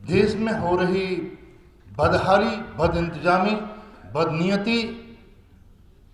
देश में हो रही बदहाली, बदइंतजामी, बदनीयती,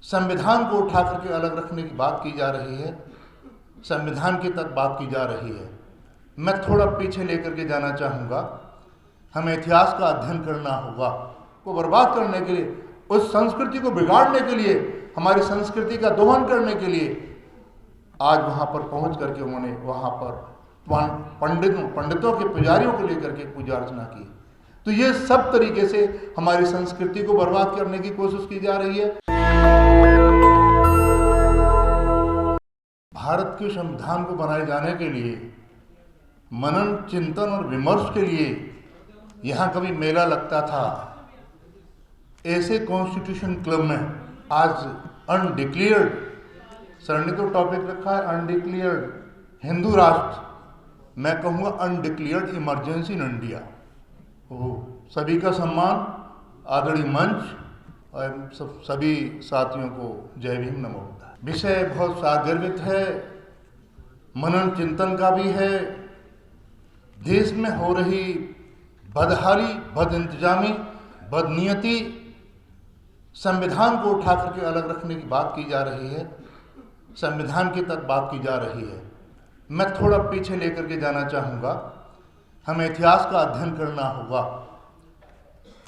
संविधान को उठा करके अलग रखने की बात की जा रही है, संविधान की तक बात की जा रही है। मैं थोड़ा पीछे लेकर के जाना चाहूँगा। हमें इतिहास का अध्ययन करना होगा, को बर्बाद करने के लिए, उस संस्कृति को बिगाड़ने के लिए, हमारी संस्कृति का दोहन करने के लिए आज वहाँ पर पहुँच करके उन्होंने वहाँ पर पंडितों के पुजारियों को लेकर के पूजा अर्चना की। तो ये सब तरीके से हमारी संस्कृति को बर्बाद करने की कोशिश की जा रही है। भारत के संविधान को बनाए जाने के लिए मनन, चिंतन और विमर्श के लिए यहाँ कभी मेला लगता था। ऐसे कॉन्स्टिट्यूशन क्लब में आज अनडिक्लेयर्ड, सर ने तो टॉपिक रखा है अनडिक्लेयर्ड हिंदू राष्ट्र, मैं कहूँगा अनडिक्लेयर्ड इमरजेंसी इन इंडिया। सभी का सम्मान, आदरणीय मंच और सभी साथियों को जय भीम, नमो बुद्धाय। विषय बहुत सारगर्भित है, मनन चिंतन का भी है। देश में हो रही बदहाली, बदइंतजामी, बदनीयती, संविधान को उठा करके अलग रखने की बात की जा रही है, संविधान की तक बात की जा रही है। मैं थोड़ा पीछे लेकर के जाना चाहूँगा। हमें इतिहास का अध्ययन करना होगा।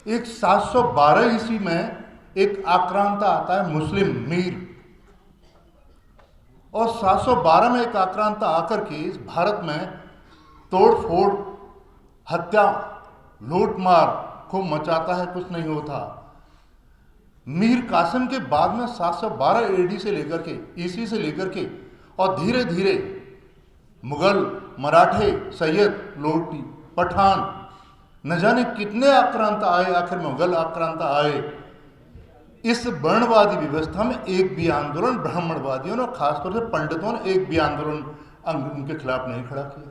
एक 712 ईस्वी में एक आक्रांता आता है मुस्लिम मीर, और 712 में एक आक्रांता आकर के इस भारत में तोड़ फोड़, हत्या, लूटमार खूब मचाता है, कुछ नहीं होता। मीर कासिम के बाद में 712 एडी से लेकर के, ईस्वी से लेकर के, और धीरे धीरे मुगल, मराठे, सैयद, लोटी, पठान, न जाने कितने आक्रांता आए, आखिर मुगल आक्रांता आए। इस वर्णवादी व्यवस्था में एक भी आंदोलन ब्राह्मणवादियों ने और खासतौर से पंडितों ने एक भी आंदोलन उनके खिलाफ नहीं खड़ा किया।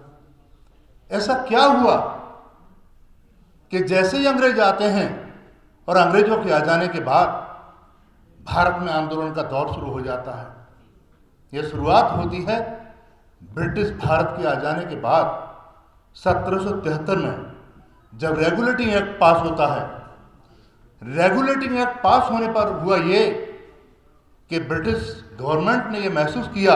ऐसा क्या हुआ कि जैसे ही अंग्रेज आते हैं और अंग्रेजों के आ जाने के बाद भारत में आंदोलन का दौर शुरू हो जाता है। यह शुरुआत होती है ब्रिटिश भारत के आ जाने के बाद 1773 में, जब रेगुलेटिंग एक्ट पास होता है। रेगुलेटिंग एक्ट पास होने पर हुआ ये कि ब्रिटिश गवर्नमेंट ने यह महसूस किया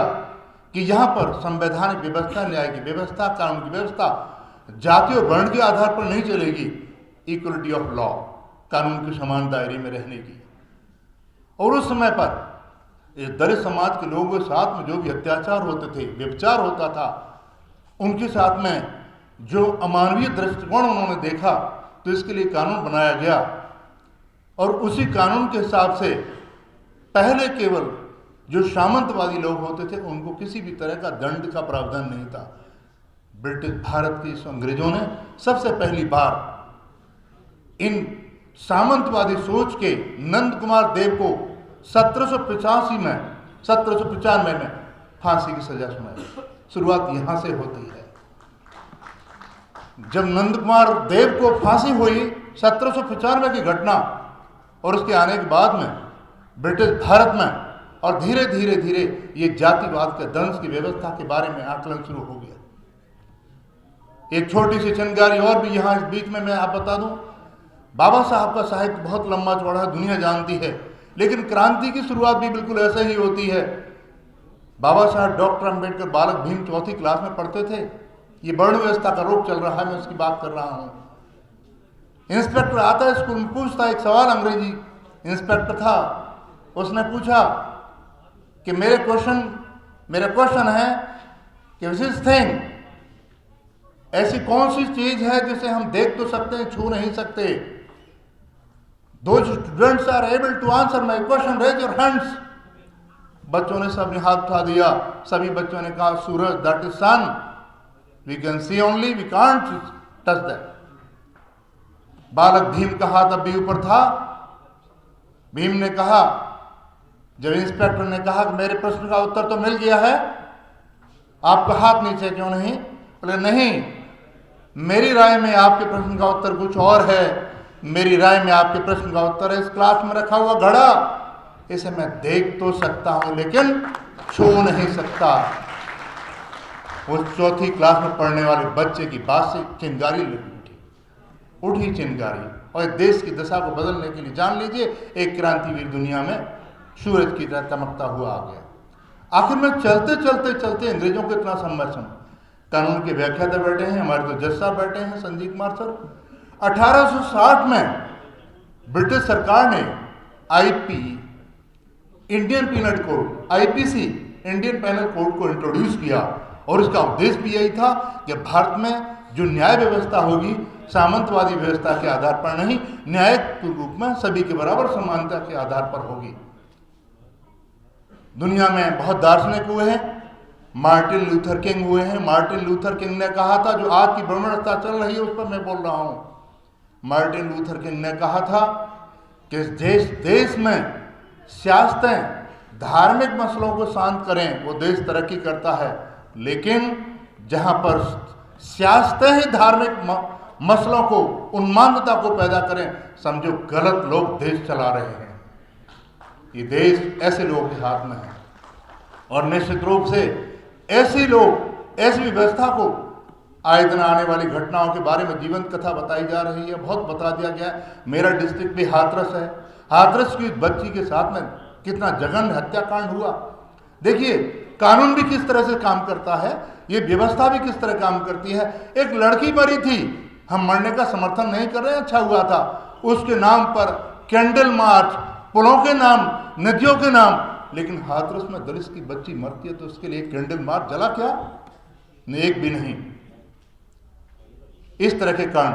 कि यहाँ पर संवैधानिक व्यवस्था, न्याय की व्यवस्था, कानून की व्यवस्था जाति और वर्ण के आधार पर नहीं चलेगी, इक्वलिटी ऑफ लॉ, कानून के समान दायरे में रहने की। और उस समय पर इस दलित समाज के लोगों के साथ में जो भी अत्याचार होते थे, व्यभिचार होता था, उनके साथ में जो अमानवीय दृष्टिकोण उन्होंने देखा, तो इसके लिए कानून बनाया गया। और उसी कानून के हिसाब से पहले केवल जो सामंतवादी लोग होते थे उनको किसी भी तरह का दंड का प्रावधान नहीं था। ब्रिटिश भारत के अंग्रेजों ने सबसे पहली बार इन सामंतवादी सोच के नंद कुमार देव को 1795 में फांसी की सजा सुनाई। शुरुआत यहां से होती है। जब नंद कुमार देव को फांसी हुई 1795 की घटना, और उसके आने के बाद में ब्रिटिश भारत में और धीरे धीरे धीरे ये जातिवाद के दंश की व्यवस्था के बारे में आकलन शुरू हो गया। एक छोटी सी चिंगारी और भी यहाँ इस बीच में मैं आप बता दूं, बाबा साहब का साहित्य बहुत लंबा चौड़ा है, दुनिया जानती है, लेकिन क्रांति की शुरुआत भी बिल्कुल ऐसे ही होती है। बाबा साहब डॉक्टर अंबेडकर बालक भीम चौथी क्लास में पढ़ते थे। ये वर्ण व्यवस्था का रोग चल रहा है, मैं उसकी बात कर रहा हूँ। इंस्पेक्टर आता है स्कूल में, पूछता एक सवाल, अंग्रेजी इंस्पेक्टर था, उसने पूछा कि मेरा क्वेश्चन है कि विच थिंग, ऐसी कौन सी चीज है जिसे हम देख तो सकते हैं, छू नहीं सकते। Those students are able to answer my question, raise your hands। बच्चों ने सबने हाथ उठा दिया। सभी बच्चों ने कहा सूरज, that is sun, we can see only, we can't touch that। बालक भीम का हाथ अब भी ऊपर था। भीम ने कहा, जब इंस्पेक्टर ने कहा कि मेरे प्रश्न का उत्तर तो मिल गया है, आपका हाथ नीचे क्यों नहीं? बोले नहीं, मेरी राय में आपके प्रश्न का उत्तर कुछ और है। मेरी राय में आपके प्रश्न का उत्तर है इस क्लास में रखा हुआ घड़ा, इसे मैं देख तो सकता हूं लेकिन छू नहीं सकता। उस चौथी क्लास में पढ़ने वाले बच्चे की बात से चिंगारी लगी उठी। उठी चिंगारी और देश की दशा को बदलने के लिए जान लीजिए एक क्रांतिवीर दुनिया में सूरज की तरह चमकता हुआ आ गया। आखिर में चलते चलते चलते अंग्रेजों को इतना सम्मर्शन, कानून के व्याख्याता बैठे हैं, हमारे तो जज साहब बैठे हैं संजीव कुमार सर। 1860 में ब्रिटिश सरकार ने IP Indian penal code, IPC Indian penal code को इंट्रोड्यूस किया और इसका उद्देश्य भी यही था कि भारत में जो न्याय व्यवस्था होगी सामंतवादी व्यवस्था के आधार पर नहीं, न्यायिक रूप में सभी के बराबर समानता के आधार पर होगी। दुनिया में बहुत दार्शनिक हुए हैं, मार्टिन लूथर किंग हुए हैं। मार्टिन लूथर किंग ने कहा था, जो आज की ब्रह्मणता चल रही है उस पर मैं बोल रहा हूं, मार्टिन लूथर किंग ने कहा था कि देश में सियासतें धार्मिक मसलों को शांत करें वो देश तरक्की करता है, लेकिन जहां पर सियासतें ही धार्मिक मसलों को, उन्मादता को पैदा करें, समझो गलत लोग देश चला रहे हैं। ये देश ऐसे लोगों के हाथ में है और निश्चित रूप से ऐसे लोग, ऐसी व्यवस्था को आए दिन आने वाली घटनाओं के बारे में जीवंत कथा बताई जा रही है, बहुत बता दिया गया है। मेरा डिस्ट्रिक्ट भी हाथरस है। हाथरस की बच्ची के साथ में कितना जघन्य हत्याकांड हुआ। देखिए कानून भी किस तरह से काम करता है, ये व्यवस्था भी किस तरह काम करती है। एक लड़की मरी थी, हम मरने का समर्थन नहीं कर रहे हैं, अच्छा हुआ था, उसके नाम पर कैंडल मार्च, पुलों के नाम, नदियों के नाम, लेकिन हाथरस में दलित की बच्ची मरती है तो उसके लिए कैंडल मार्च जला क्या? एक भी नहीं। इस तरह के कांड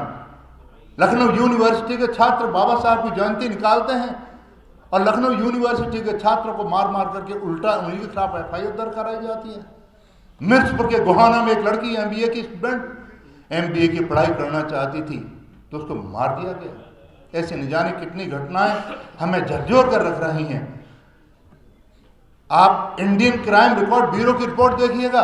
लखनऊ यूनिवर्सिटी के छात्र बाबा साहब की जयंती निकालते हैं और लखनऊ यूनिवर्सिटी के छात्रों को मार मार करके उल्टा उन्हीं के खिलाफ एफआईआर दर्ज कराई जाती है। मिर्चपुर के गोहाना में एक लड़की एमबीए की स्टूडेंट एमबीए की पढ़ाई करना चाहती थी तो उसको मार दिया गया। ऐसे न जाने कितनी घटनाएं हमें झकझोर कर रख रही हैं। आप इंडियन क्राइम रिकॉर्ड ब्यूरो की रिपोर्ट देखिएगा,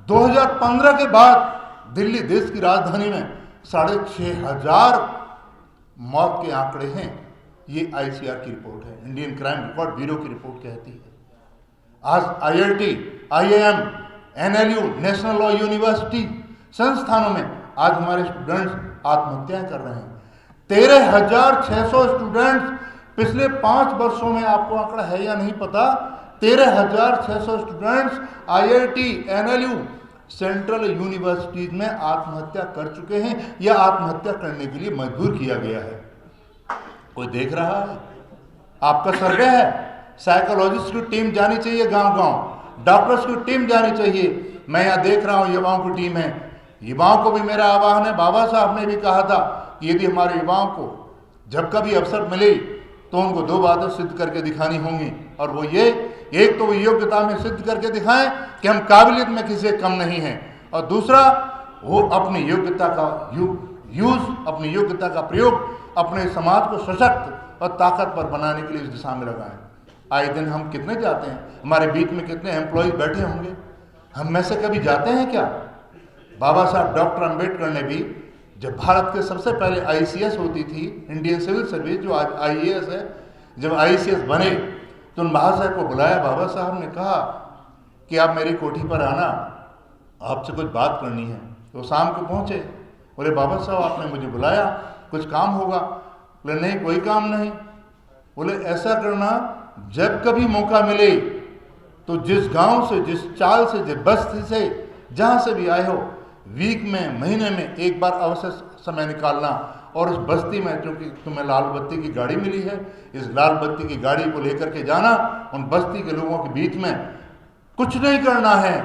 2015 के बाद दिल्ली देश की राजधानी में 6,500 मौत के आंकड़े हैं। ये आईसीआर की रिपोर्ट है, इंडियन क्राइम रिकॉर्ड ब्यूरो की रिपोर्ट कहती है। आज IIT, IIM, NLU, national law university संस्थानों में आज हमारे स्टूडेंट्स आत्महत्या कर रहे हैं। 13,600 स्टूडेंट्स पिछले 5 वर्षों में, आपको आंकड़ा है या नहीं पता, 13,600 students IIT, NLU, central universities में आत्महत्या कर चुके हैं या आत्महत्या करने के लिए मजबूर किया गया है। कोई देख रहा है? आपका सर्वे है, साइकोलॉजिस्ट की टीम जानी चाहिए गांव गांव, डॉक्टर्स की टीम जानी चाहिए। मैं यहाँ देख रहा हूँ युवाओं की टीम है। युवाओं को भी मेरा आह्वान है, बाबा साहब ने भी कहा था कि यदि हमारे युवाओं को जब कभी अवसर मिले तो उनको 2 बातें सिद्ध करके दिखानी होंगी, और वो ये, एक तो वो योग्यता में सिद्ध करके दिखाएं कि हम काबिलियत में किसी से कम नहीं हैं, और दूसरा वो अपनी योग्यता का अपनी योग्यता का प्रयोग अपने समाज को सशक्त और ताकतवर बनाने के लिए इस दिशा में लगाएं। आए दिन हम कितने जाते हैं, हमारे बीच में कितने एम्प्लॉयज बैठे होंगे, हम में से कभी जाते हैं क्या? बाबा साहब डॉक्टर अंबेडकर ने भी, जब भारत के सबसे पहले आईसीएस होती थी, इंडियन सिविल सर्विस, जो आज आईएएस है, जब आईसीएस बने तो उन महाशय को बुलाया। बाबा साहब ने कहा कि आप मेरी कोठी पर आना, आपसे कुछ बात करनी है। तो शाम को पहुंचे, बोले बाबा साहब आपने मुझे बुलाया, कुछ काम होगा? बोले नहीं, कोई काम नहीं। बोले ऐसा करना, जब कभी मौका मिले तो जिस गांव से, जिस चाल से, जिस बस्ती से, जहां से भी आए हो, वीक में, महीने में एक बार अवश्य समय निकालना और उस बस्ती में, क्योंकि तुम्हें लाल बत्ती की गाड़ी मिली है, इस लाल बत्ती की गाड़ी को लेकर के जाना, उन बस्ती के लोगों के बीच में कुछ नहीं करना है।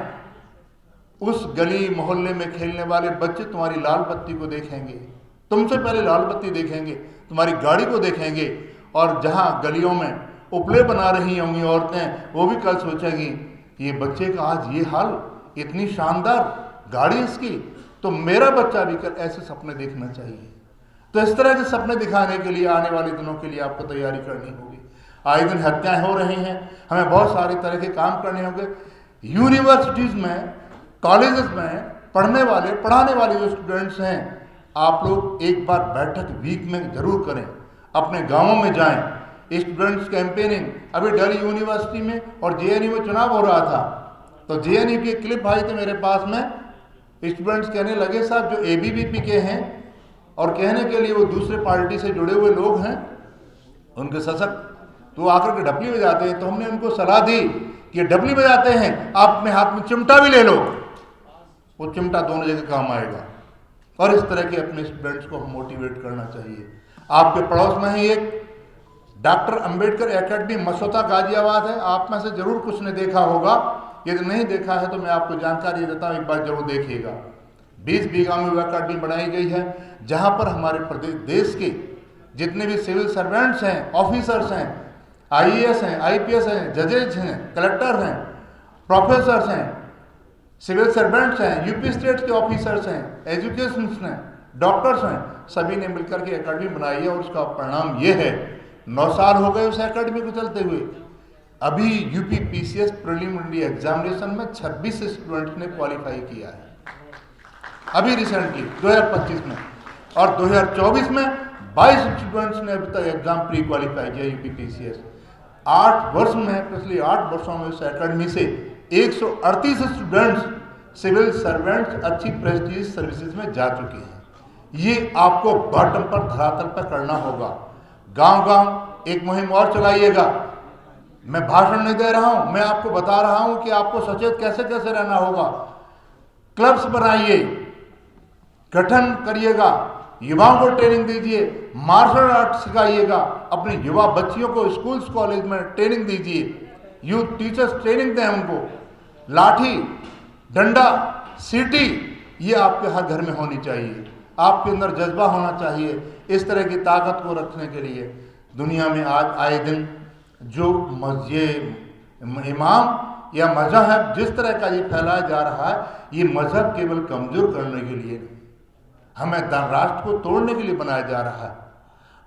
उस गली मोहल्ले में खेलने वाले बच्चे तुम्हारी लाल बत्ती को देखेंगे, तुमसे पहले लाल बत्ती देखेंगे, तुम्हारी गाड़ी को देखेंगे, और जहां गलियों में उपले बना रही होंगी औरतें, वो भी कल सोचेंगी ये बच्चे का आज ये हाल, इतनी शानदार गाड़ी इसकी, तो मेरा बच्चा भी कल ऐसे सपने देखना चाहिए। तो इस तरह के सपने दिखाने के लिए आने वाले दिनों के लिए आपको तैयारी करनी होगी। आए दिन हत्याएं हो रही हैं, हमें बहुत सारे तरह के काम करने होंगे। यूनिवर्सिटीज़ में, कॉलेजेस में पढ़ाने वाले जो स्टूडेंट्स हैं, आप लोग एक बार बैठक वीक में जरूर करें, अपने गाँवों में जाएं। स्टूडेंट्स कैंपेनिंग, अभी दिल्ली यूनिवर्सिटी में और जेएनयू में चुनाव हो रहा था, तो जेएनयू की क्लिप आई थी मेरे पास में। स्टूडेंट्स कहने लगे साहब जो एबीवीपी के हैं और कहने के लिए वो दूसरे पार्टी से जुड़े हुए लोग हैं, उनके सशक्त, तो आकर के डपली बजाते हैं। तो हमने उनको सलाह दी कि डपली बजाते हैं, आप अपने हाथ में चिमटा भी ले लो, वो चिमटा दोनों जगह काम आएगा। और इस तरह के अपने स्टूडेंट्स को हम मोटिवेट करना चाहिए। आपके पड़ोस में ही एक डॉक्टर अंबेडकर एकेडमी मसौदा गाजियाबाद है, आप में से जरूर कुछ ने देखा होगा। यदि नहीं देखा है तो मैं आपको जानकारी देता हूँ, एक बार जरूर देखिएगा। 20 बीघा में वो अकेडमी बनाई गई है, जहाँ पर हमारे प्रदेश देश के जितने भी सिविल सर्वेंट्स हैं, ऑफिसर्स हैं, IAS हैं, IPS हैं, जजेज हैं, कलेक्टर हैं, प्रोफेसर्स हैं, सिविल सर्वेंट्स हैं, यूपी स्टेट के ऑफिसर्स हैं, एजुकेशनिस्ट हैं, डॉक्टर्स हैं, सभी ने मिलकर के एकेडमी बनाई है। और उसका परिणाम ये है, 9 साल हो गए उस एकेडमी को चलते हुए। अभी यूपी PCS प्रीलिमिनरी एग्जामिनेशन में 26 स्टूडेंट्स ने क्वालिफाई किया है, अभी रिसेंटली 2025 में। और 2024 में 22 स्टूडेंट्स ने अभी तक एग्जाम प्री क्वालिफाई किया यूपी PCS। 8 वर्ष में, पिछले 8 वर्षों में इस एकेडमी से 138 स्टूडेंट्स सिविल सर्वेंट्स अच्छी प्रेस्टीज सर्विसेज में जा चुके हैं। ये आपको बॉटम पर, धरातल पर करना होगा। गांव-गांव एक मुहिम और चलाइएगा। मैं भाषण नहीं दे रहा हूं, मैं आपको बता रहा हूं कि आपको सचेत कैसे कैसे रहना होगा। क्लब्स बनाइए, गठन करिएगा, युवाओं को ट्रेनिंग दीजिए, मार्शल आर्ट सिखाइएगा, अपने युवा बच्चियों को स्कूल्स कॉलेज में ट्रेनिंग दीजिए, यूथ टीचर्स ट्रेनिंग दें उनको। लाठी, डंडा, सीटी, ये आपके हर घर में होनी चाहिए। आपके अंदर जज्बा होना चाहिए इस तरह की ताकत को रखने के लिए। दुनिया में आज आए दिन जो ये इमाम या मजहब जिस तरह का ये फैलाया जा रहा है, ये मजहब केवल कमजोर करने के लिए नहीं, हमें राष्ट्र को तोड़ने के लिए बनाया जा रहा है।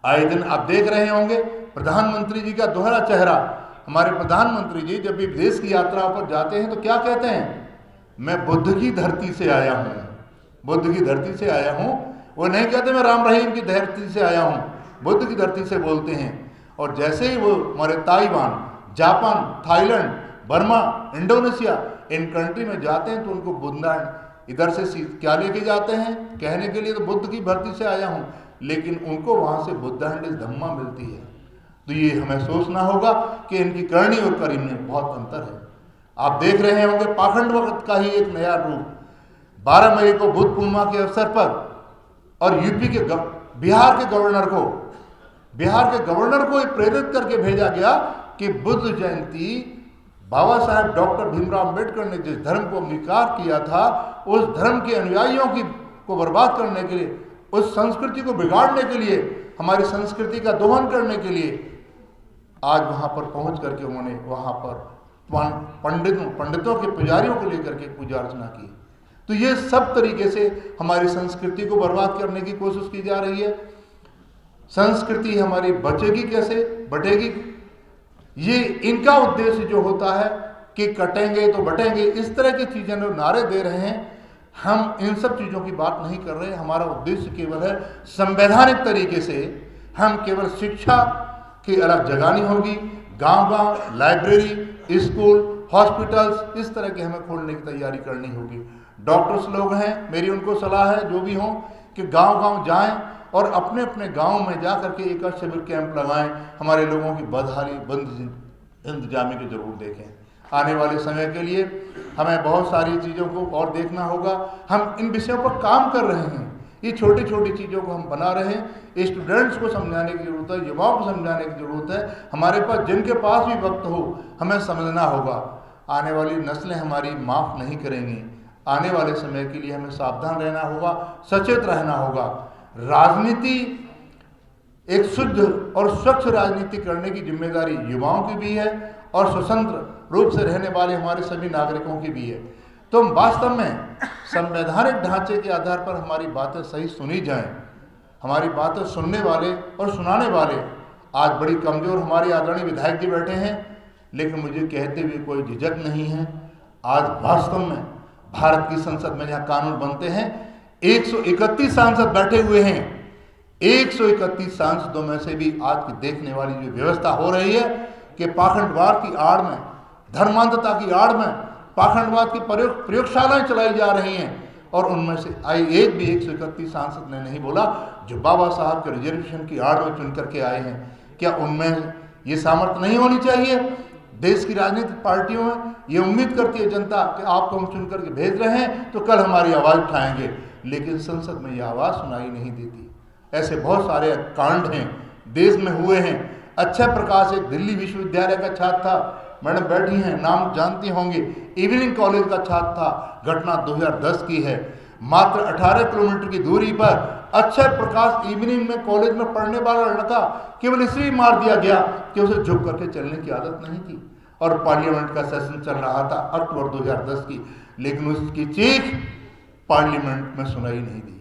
आए दिन आप देख रहे होंगे प्रधानमंत्री जी का दोहरा चेहरा। हमारे प्रधानमंत्री जी जब भी विदेश की यात्रा पर जाते हैं तो क्या कहते हैं, मैं बुद्ध की धरती से आया हूँ, बुद्ध की धरती से आया हूँ। वो नहीं कहते मैं राम रहीम की धरती से आया हूँ, बुद्ध की धरती से बोलते हैं। और जैसे ही वो हमारे Taiwan, Japan, Thailand, Burma, Indonesia, in country में जाते हैं तो उनको बुद्धा इधर से क्या लेके जाते हैं, कहने के लिए तो बुद्ध की धरती से आया हूँ, लेकिन उनको वहाँ से बुद्धांड धम्मा मिलती है। तो ये हमें सोचना होगा कि इनकी करनी और करनी में बहुत अंतर है। आप देख रहे होंगे पाखंड वक्त का ही एक नया रूप। 12 मई को बुद्ध पूर्णिमा के अवसर पर और यूपी के बिहार के गवर्नर को प्रेरित करके भेजा गया कि बुद्ध जयंती बाबा साहेब डॉक्टर भीमराव अंबेडकर ने जिस धर्म को अंगीकार किया था, उस धर्म के अनुयायियों को बर्बाद करने के लिए, उस संस्कृति को बिगाड़ने के लिए, हमारी संस्कृति का दोहन करने के लिए आज वहां पर पहुंच करके उन्होंने वहां पर पंडितों के पुजारियों को लेकर के पूजा अर्चना की। तो ये सब तरीके से हमारी संस्कृति को बर्बाद करने की कोशिश की जा रही है। संस्कृति हमारी बचेगी कैसे, बटेगी, ये इनका उद्देश्य जो होता है कि कटेंगे तो बटेंगे, इस तरह की चीजें जो नारे दे रहे हैं, हम इन सब चीजों की बात नहीं कर रहे। हमारा उद्देश्य केवल है संवैधानिक तरीके से हम केवल शिक्षा की अलग जगानी होगी। गांव-गांव लाइब्रेरी, स्कूल, हॉस्पिटल्स, इस तरह के हमें खोलने की तैयारी करनी होगी। डॉक्टर्स लोग हैं, मेरी उनको सलाह है जो भी हों कि गांव-गांव जाएं और अपने अपने गांव में जा करके एक शिविर कैंप लगाएं। हमारे लोगों की बदहाली, इंतजामी को जरूर देखें। आने वाले समय के लिए हमें बहुत सारी चीज़ों को और देखना होगा। हम इन विषयों पर काम कर रहे हैं, ये छोटी छोटी चीज़ों को हम बना रहे हैं। स्टूडेंट्स को समझाने की ज़रूरत है, युवाओं को समझाने की ज़रूरत है। हमारे पास जिनके पास भी वक्त हो, हमें समझना होगा। आने वाली नस्लें हमारी माफ़ नहीं करेंगी। आने वाले समय के लिए हमें सावधान रहना होगा, सचेत रहना होगा। राजनीति, एक शुद्ध और स्वच्छ राजनीति करने की जिम्मेदारी युवाओं की भी है और स्वतंत्र रूप से रहने वाले हमारे सभी नागरिकों की भी है। तो हम वास्तव में संवैधानिक ढांचे के आधार पर हमारी बातें सही सुनी जाएं। हमारी बातें सुनने वाले और सुनाने वाले आज बड़ी कमज़ोर हमारे आदरणीय विधायक जी बैठे हैं, लेकिन मुझे कहते हुए कोई झिझक नहीं है। आज वास्तव में भारत की संसद में जहाँ कानून बनते हैं, 131 सांसद बैठे हुए हैं। 131 सांसदों में से भी आज की देखने वाली जो व्यवस्था हो रही है कि पाखंडवाद की आड़ में, धर्मांधता की आड़ में पाखंडवाद की प्रयोगशालाएं चलाई जा रही हैं और उनमें से एक भी 131 सांसद ने नहीं बोला जो बाबा साहब के रिजर्वेशन की आड़ में चुन करके आए हैं। क्या उनमें ये सामर्थ्य नहीं होनी चाहिए? देश की राजनीतिक पार्टियों में ये उम्मीद करती है जनता कि आपको हम चुन करके भेज रहे हैं तो कल हमारी आवाज़ उठाएंगे, लेकिन संसद में ये आवाज़ सुनाई नहीं देती। ऐसे बहुत सारे कांड हैं देश में हुए हैं। अक्षय प्रकाश एक दिल्ली विश्वविद्यालय का छात्र था, मैडम बैठी हैं, नाम जानती होंगी, इवनिंग कॉलेज का छात्र था। घटना 2010 की है। मात्र 18 किलोमीटर की दूरी पर अक्षय प्रकाश इवनिंग में कॉलेज में पढ़ने वाला लड़का केवल इसलिए मार दिया गया कि उसे झुक करके चलने की आदत नहीं थी और पार्लियामेंट का सेशन चल रहा था अक्टूबर 2010 की, लेकिन उसकी चीख पार्लियामेंट में सुनाई नहीं दी।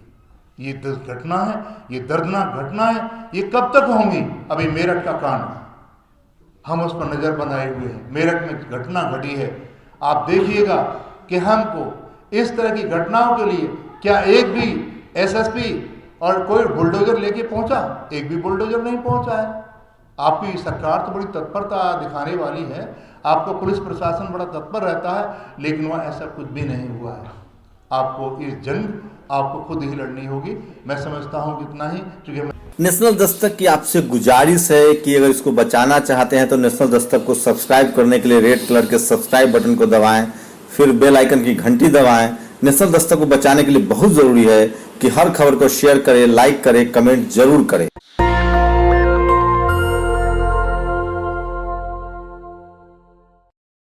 ये घटना है, ये दर्दनाक घटना है। ये कब तक होंगी? अभी मेरठ का कांड, हम उस पर नज़र बनाए हुए हैं। मेरठ में घटना घटी है, आप देखिएगा कि हमको इस तरह की घटनाओं के लिए क्या एक भी एसएसपी और कोई बुलडोजर लेके पहुंचा? एक भी बुलडोजर नहीं पहुंचा है। आपकी सरकार तो बड़ी तत्परता दिखाने वाली है, आपका पुलिस प्रशासन बड़ा तत्पर रहता है, लेकिन वहाँ ऐसा कुछ भी नहीं हुआ है। आपको इस जंग आपको खुद ही लड़नी होगी। मैं समझता हूँ इतना ही, क्योंकि नेशनल दस्तक की आपसे गुजारिश है कि अगर इसको बचाना चाहते हैं तो नेशनल दस्तक को सब्सक्राइब करने के लिए रेड कलर के सब्सक्राइब बटन को दबाएं, फिर बेल आइकन की घंटी दबाएं। नेशनल दस्तक को बचाने के लिए बहुत जरूरी है कि हर खबर को शेयर करें, लाइक करें, कमेंट जरूर करें।